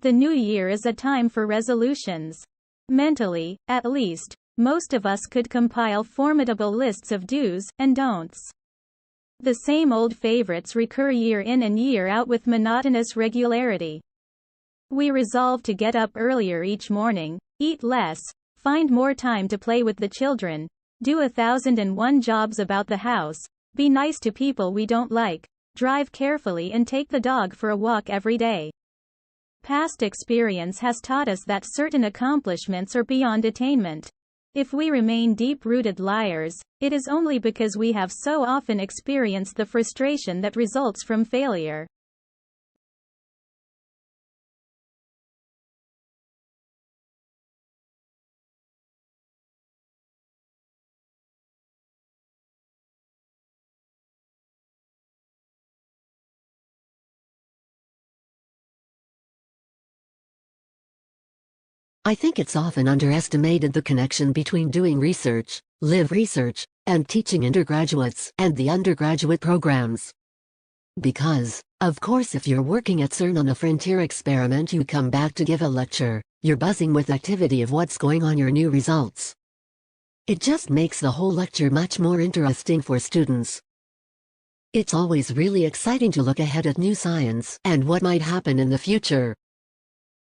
The new year is a time for resolutions. Mentally, at least, most of us could compile formidable lists of do's and don'ts. The same old favorites recur year in and year out with monotonous regularity. We resolve to get up earlier each morning, eat less, find more time to play with the children, do 1,001 jobs about the house, be nice to people we don't like, drive carefully and take the dog for a walk every day. Past experience has taught us that certain accomplishments are beyond attainment. If we remain deep-rooted liars, it is only because we have so often experienced the frustration that results from failure. I think it's often underestimated the connection between doing research, live research, and teaching undergraduates and the undergraduate programs. Because, of course, if you're working at CERN on a frontier experiment, you come back to give a lecture, you're buzzing with activity of what's going on, your new results. It just makes the whole lecture much more interesting for students. It's always really exciting to look ahead at new science and what might happen in the future.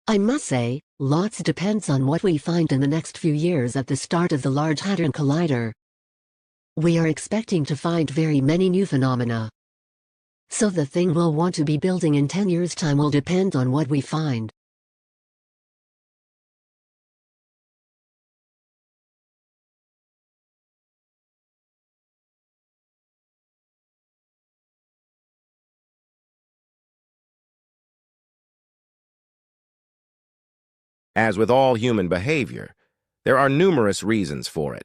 I must say, lots depends on what we find in the next few years at the start of the Large Hadron Collider. We are expecting to find very many new phenomena. So the thing we'll want to be building in 10 years' time will depend on what we find. As with all human behavior, there are numerous reasons for it,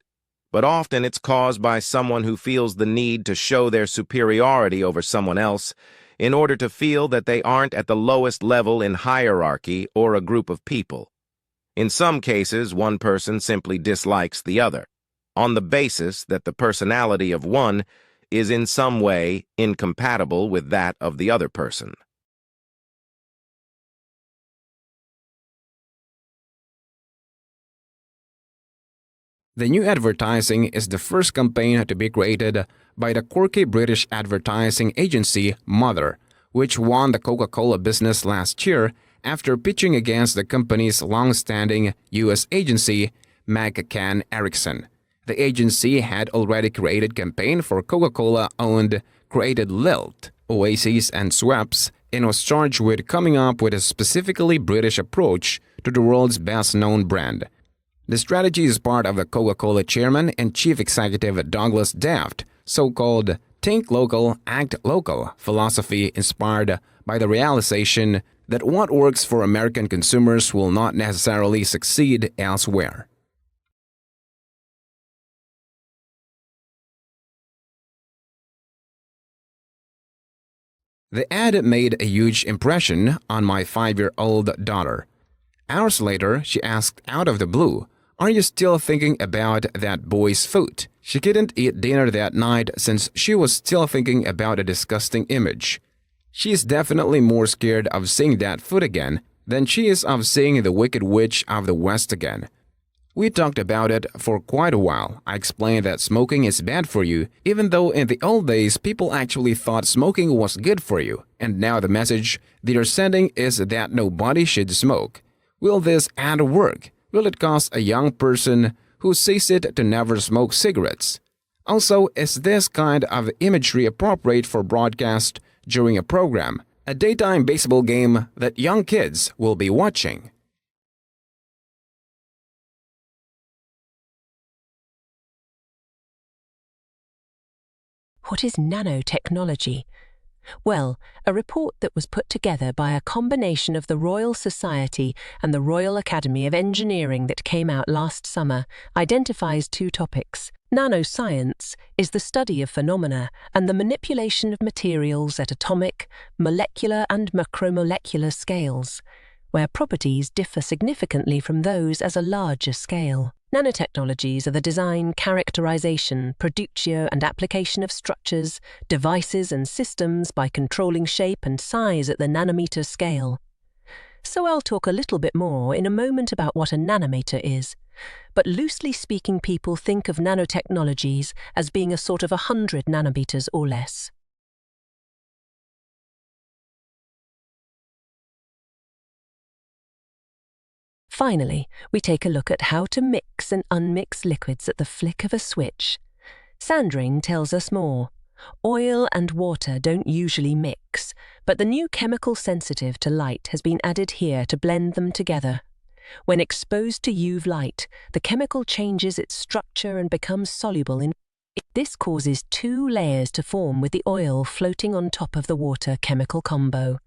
but often it's caused by someone who feels the need to show their superiority over someone else in order to feel that they aren't at the lowest level in hierarchy or a group of people. In some cases, one person simply dislikes the other, on the basis that the personality of one is in some way incompatible with that of the other person. The new advertising is the first campaign to be created by the quirky British advertising agency Mother, which won the Coca-Cola business last year after pitching against the company's long-standing U.S. agency, McCann Erickson. The agency had already created a campaign for Coca-Cola-owned Created Lilt, Oasis, and Schweppes, and was charged with coming up with a specifically British approach to the world's best-known brand. The strategy is part of the Coca-Cola chairman and chief executive Douglas Daft's so-called Think Local, Act Local philosophy, inspired by the realization that what works for American consumers will not necessarily succeed elsewhere. The ad made a huge impression on my 5-year-old daughter. Hours later, she asked out of the blue, "Are you still thinking about that boy's foot?" She couldn't eat dinner that night since she was still thinking about a disgusting image. She is definitely more scared of seeing that foot again than she is of seeing the Wicked Witch of the West again. We talked about it for quite a while. I explained that smoking is bad for you, even though in the old days people actually thought smoking was good for you, and now the message they are sending is that nobody should smoke. Will this ad work? Will it cause a young person who sees it to never smoke cigarettes? Also, is this kind of imagery appropriate for broadcast during a program, a daytime baseball game that young kids will be watching? What is nanotechnology? Well, a report that was put together by a combination of the Royal Society and the Royal Academy of Engineering that came out last summer identifies 2 topics. Nanoscience is the study of phenomena and the manipulation of materials at atomic, molecular and macromolecular scales, where properties differ significantly from those at a larger scale. Nanotechnologies are the design, characterization, production and application of structures, devices and systems by controlling shape and size at the nanometer scale. so I'll talk a little bit more in a moment about what a nanometer is. But loosely speaking, people think of nanotechnologies as being a sort of 100 nanometers or less. Finally, we take a look at how to mix and unmix liquids at the flick of a switch. Sandrine tells us more. Oil and water don't usually mix, but the new chemical sensitive to light has been added here to blend them together. When exposed to UV light, the chemical changes its structure and becomes soluble in. This causes two layers to form with the oil floating on top of the water chemical combo.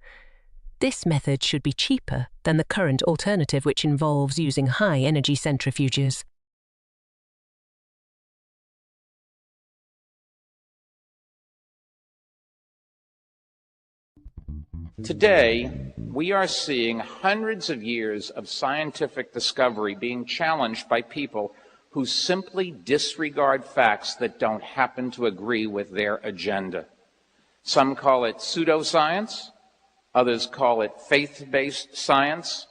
This method should be cheaper than the current alternative, which involves using high-energy centrifuges. Today, we are seeing hundreds of years of scientific discovery being challenged by people who simply disregard facts that don't happen to agree with their agenda. Some call it pseudoscience, others call it faith-based science.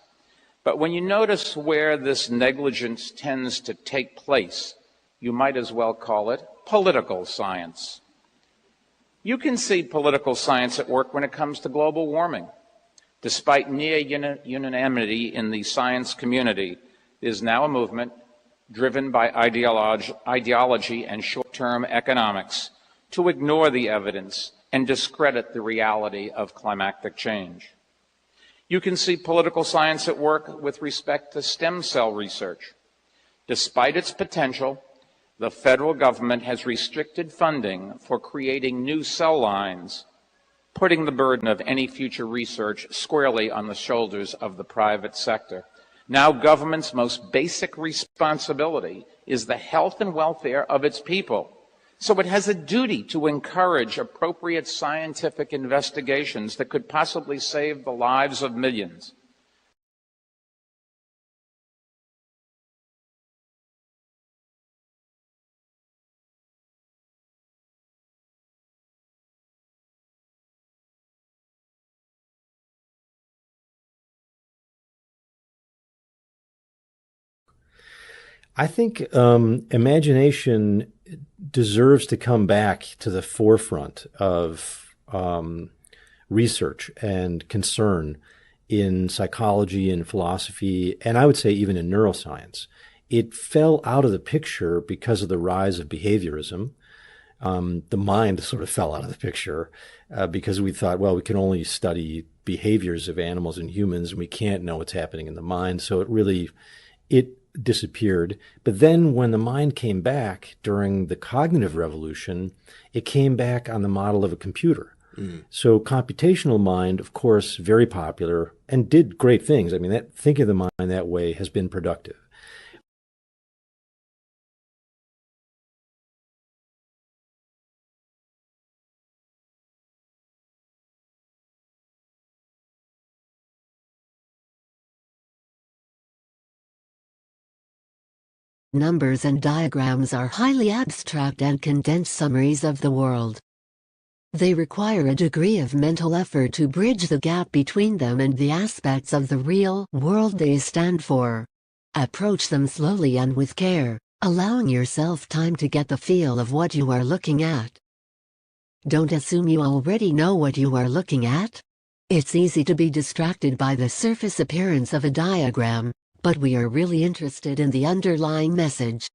But when you notice where this negligence tends to take place, you might as well call it political science. You can see political science at work when it comes to global warming. Despite near unanimity in the science community, there is now a movement driven by ideology and short-term economics to ignore the evidence and discredit the reality of climatic change. You can see political science at work with respect to stem cell research. Despite its potential, the federal government has restricted funding for creating new cell lines, putting the burden of any future research squarely on the shoulders of the private sector. Now government's most basic responsibility is the health and welfare of its people. So it has a duty to encourage appropriate scientific investigations that could possibly save the lives of millions. I think imagination deserves to come back to the forefront of research and concern in psychology and philosophy, and I would say even in neuroscience. It fell out of the picture because of the rise of behaviorism. The mind sort of fell out of the picture because we thought, well, we can only study behaviors of animals and humans, and we can't know what's happening in the mind. So it disappeared. But then when the mind came back during the cognitive revolution, it came back on the model of a computer. So computational mind, of course, very popular and did great things. I mean, thinking of the mind that way has been productive. Numbers and diagrams are highly abstract and condensed summaries of the world. They require a degree of mental effort to bridge the gap between them and the aspects of the real world they stand for. Approach them slowly and with care, allowing yourself time to get the feel of what you are looking at. Don't assume you already know what you are looking at. It's easy to be distracted by the surface appearance of a diagram, but we are really interested in the underlying message.